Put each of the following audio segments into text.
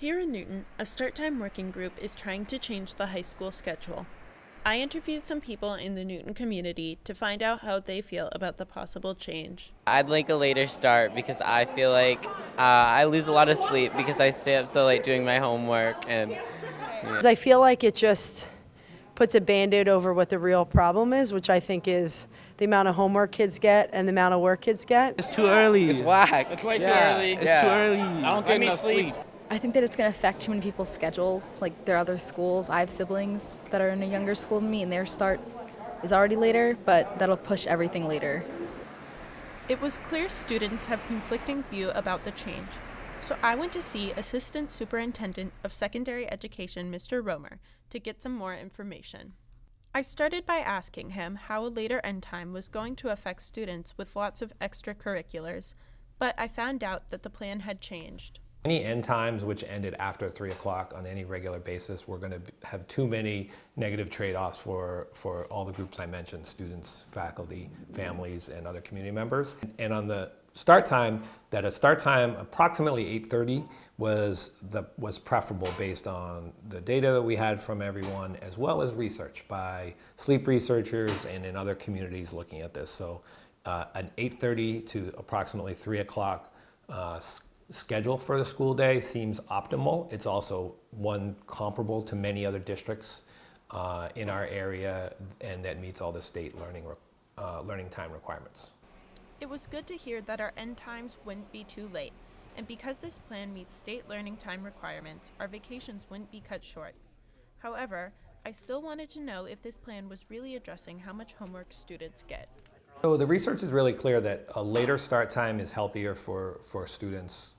Here in Newton, a start time working group is trying to change the high school schedule. I interviewed some people in the Newton community to find out how they feel about the possible change. I'd like a later start because I feel like I lose a lot of sleep because I stay up so late doing my homework. And I feel like it just puts a Band-Aid over what the real problem is, which I think is the amount of homework kids get and the amount of work kids get. It's too early. It's whack. It's way too early. It's too early. I don't get enough sleep. I think that it's going to affect too many people's schedules. Like, there are other schools. I have siblings that are in a younger school than me, and their start is already later, but that'll push everything later. It was clear students have conflicting view about the change, so I went to see Assistant Superintendent of Secondary Education, Mr. Romer, to get some more information. I started by asking him how a later end time was going to affect students with lots of extracurriculars, but I found out that the plan had changed. Any end times which ended after 3 o'clock on any regular basis, we're going to have too many negative trade-offs for all the groups I mentioned, students, faculty, families, and other community members. And on the start time, that a start time approximately 8:30 was preferable based on the data that we had from everyone, as well as research by sleep researchers and in other communities looking at this. So an 8:30 to approximately 3 o'clock schedule for the school day seems optimal. It's also one comparable to many other districts in our area, and that meets all the state learning time requirements. It was good to hear that our end times wouldn't be too late, and because this plan meets state learning time requirements, our vacations wouldn't be cut short. However, I still wanted to know if this plan was really addressing how much homework students get. So the research is really clear that a later start time is healthier for students,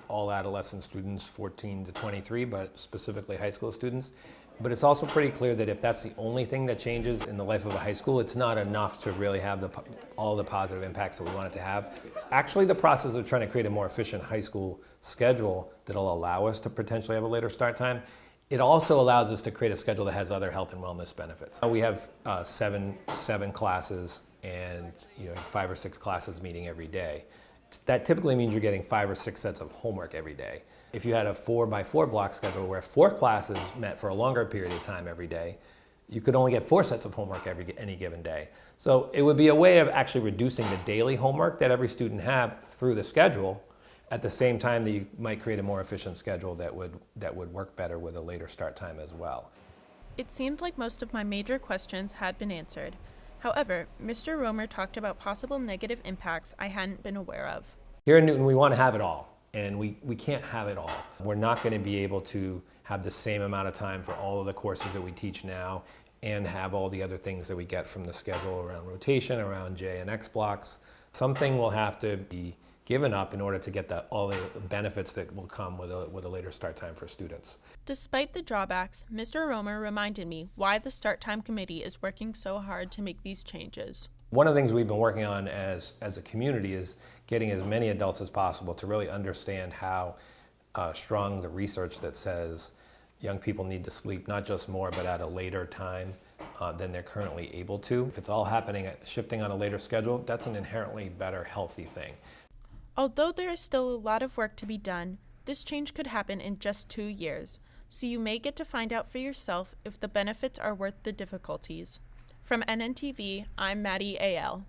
all adolescent students, 14 to 23, but specifically high school students. But it's also pretty clear that if that's the only thing that changes in the life of a high school, it's not enough to really have all the positive impacts that we want it to have. Actually, the process of trying to create a more efficient high school schedule that'll allow us to potentially have a later start time, it also allows us to create a schedule that has other health and wellness benefits. We have seven classes and 5 or 6 classes meeting every day. That typically means you're getting 5 or 6 sets of homework every day. If you had a 4x4 block schedule where 4 classes met for a longer period of time every day, you could only get 4 sets of homework any given day. So it would be a way of actually reducing the daily homework that every student have through the schedule, at the same time that you might create a more efficient schedule that would work better with a later start time as well. It seemed like most of my major questions had been answered. However, Mr. Romer talked about possible negative impacts I hadn't been aware of. Here in Newton, we want to have it all, and we can't have it all. We're not going to be able to have the same amount of time for all of the courses that we teach now and have all the other things that we get from the schedule around rotation, around J and X blocks. Something will have to be given up in order to get all the benefits that will come with a later start time for students. Despite the drawbacks, Mr. Romer reminded me why the Start Time Committee is working so hard to make these changes. One of the things we've been working on as a community is getting as many adults as possible to really understand how strong the research that says young people need to sleep not just more but at a later time than they're currently able to. If it's all shifting on a later schedule, that's an inherently better, healthy thing. Although there is still a lot of work to be done, this change could happen in just 2 years, so you may get to find out for yourself if the benefits are worth the difficulties. From NNTV, I'm Maddie A.L.